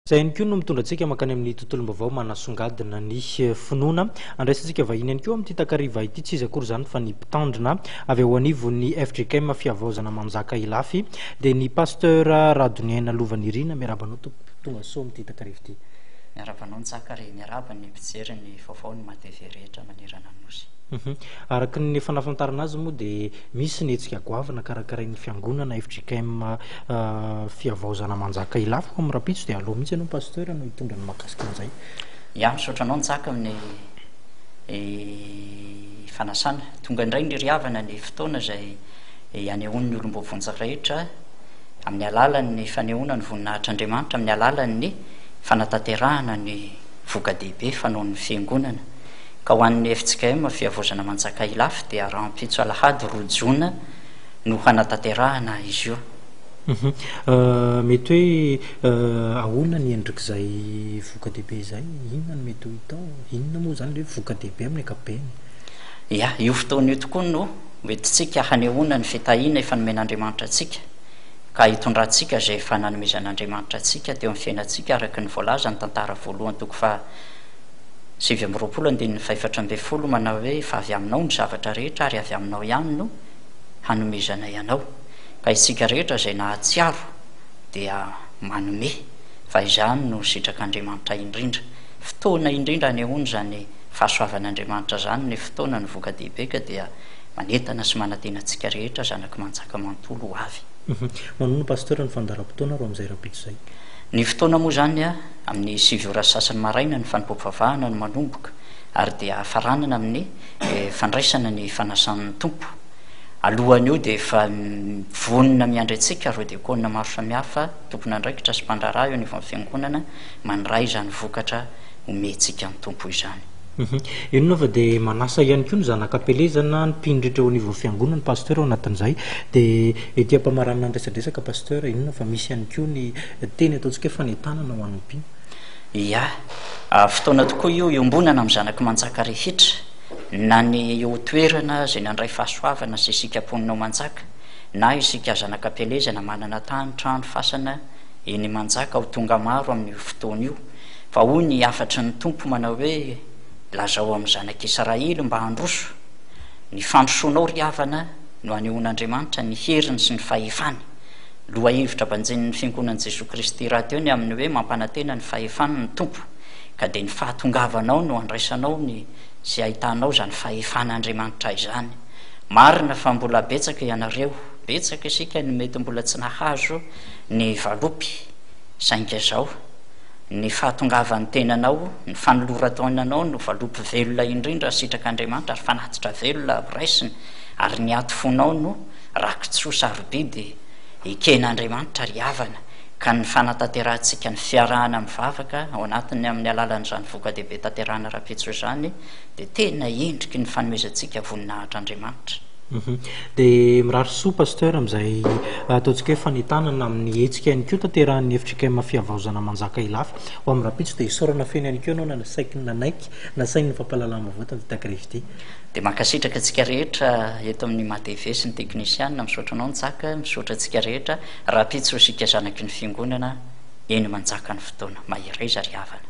Zay ihany koa no mitondra antsika makany amin'ny tontolom-baovao manasongadina ny finoana andraisantsika vahiny ihany koa amin'ity takariva ity tsy izy akory izany fa ny mpitandrina avy ao anivon'ny FGKM fiavaozana manjaka ilafy dia ny pasteur Radoniaina Lovanirina miarabanao tonga soa amin'ity takariva ity. Miarabanao nitsaka ary miaraba ny mpijery ny vaovao ny mateve rehetra manerana ny nosy. Araka ny fanafantarana azy moa dia misy ny hetsika goavana karakarain'ny fiangonana FGKM fiavaozana manjaka ilafy amin'ny rapitso dia aloha mihitsy ianao pasteur no hitondra ny mahakasika an'izay. Ia, misaotra anao nitsaka amin'ny fanasana tonga indray ny riavana ny fotoana izay hanehoany ny olom-bovonjaka rehetra amin'ny alalan'ny fanehoana ny voninahitr'Andriamanitra, amin'ny alalan'ny fanatanterahana ny voka-dehibe fanaon'ny fiangonana. Ka ho an'ny FGKM fiavaozana manjaka ilafy dia raha ampitso alahady rojona no hanatanterahana izy io. Mety hoe ahoana ny endrik'izay voka-dehibe izay, inona no mety ho hitao, inona moa izany hoe voka-dehibe amin'ny ankapobeny? Ia, io fotoana io tokoa no hoentintsika hanehoana ny fitahiana efa nomen'Andriamanitra antsika ka hitondrantsika izay efa nanomezan'Andriamanitra antsika teo amin'ny fiainantsika araka ny voalaza ny tantara voalohany toko fa 7:24 manao hoe fa avy aminao ny zavatra rehetra ary avy aminao ihany no hanomezana ianao. Ka isika rehetra izay nahatsiaro dia manome fa izany no sitrak'Andriamanitra indrindra. Fotoana indrindra hanehoana izany fahasoavan'Andriamanitra izany ny fotoana ny voka-dehibe ka dia manentana sy manantena antsika rehetra zanaky manjaka manontolo ho avy. Manono pasteur ny fandaharam-potoana ro amin'izay rapitso izay. Ny fotoana moa izany amin'ny 7 sasany maraina ny fanompoam-pavahana no manomboka ary dia hafaranana amin'ny fandraisana ny fanasan'ny tompo. Alohan'io dia efa vonona miandry antsika ireo diakona maro samihafa tokony andraikitra sy mpandraraha eo anivon'ny fiangonana mandray izany vokatra omentsika amin'ny tompo izany. Inona fa dia manasa ihany koa ny zanak'ampelezana ny mpindritra eo anivon'ny fiangonana pasteur ao anatin'izay dia ety ampamarana ny resadresaka pasteur inona fa misy ihany koa ny teny ataontsika fanentanana ho an'ny mpino. Ia, fotoana tokoa io iombonana amin'ny zanaky manjaka rehetra na ny eo toerana izay nandray fahasoavana sy isika mponina ao manjaka na isika zanak'ampelezana manana tany trano fasana eny manjaka ho tonga maro amin'ny fotoana io fa hoy ny afatry ny tompo manao hoe lazao amin'ny zanak'Israely mba handroso ny fandrosoanao riavana no hanehoan'Andriamanitra ny heriny sy ny fahefany. Loha hevitra banjen'ny fiangonan'i Jesosy Kristy raha teo ny amin'ny hoe mampanantena ny fahefany ny tompo ka dia ny fahatongavanao no andraisanao ny sy ahitanao izany fahefan'Andriamanitra izany. Marina fa mbola betsaka ianareo, betsaka isika ny mety mbola tsy nahazo ny valopy sainga zao ny fahatongavan'ny tenanao, ny fanolora-taonanao no valopy velona indrindra sitrak'Andriamanitra ary fanatitra velona raisiny ary ny ato fonao no rakitsoa sarobidy eken'Andriamanitra riavana ka ny fanatanterantsika ny fiarahana mivavaka ao anatiny amin'ny alalan'izany voka-dehibe tanterahana rapitso izany dia tena endriky ny fanomezantsika voninahitr'Andriamanitra. Dia mirary soa pasteur amin'izay ataontsika hoe fanentanana amin'ny hetsika ihany koa tanterahan'ny FGKM fiavaozana manjaka ilafy ho amin'ny rapitso dia isaorana feny ihany koa ianao na nasaiky nanaiky nasainy ny fampalalana voata amin'ny takariva ity. Dia mankasitraka antsika rehetra eto amin'ny mateve sy ny teknisianina misaotra anao nitsaka misaotra antsika rehetra rapitso isika zanaky ny fiangonana eny manjaka ny fotoana mahiraiza riavana.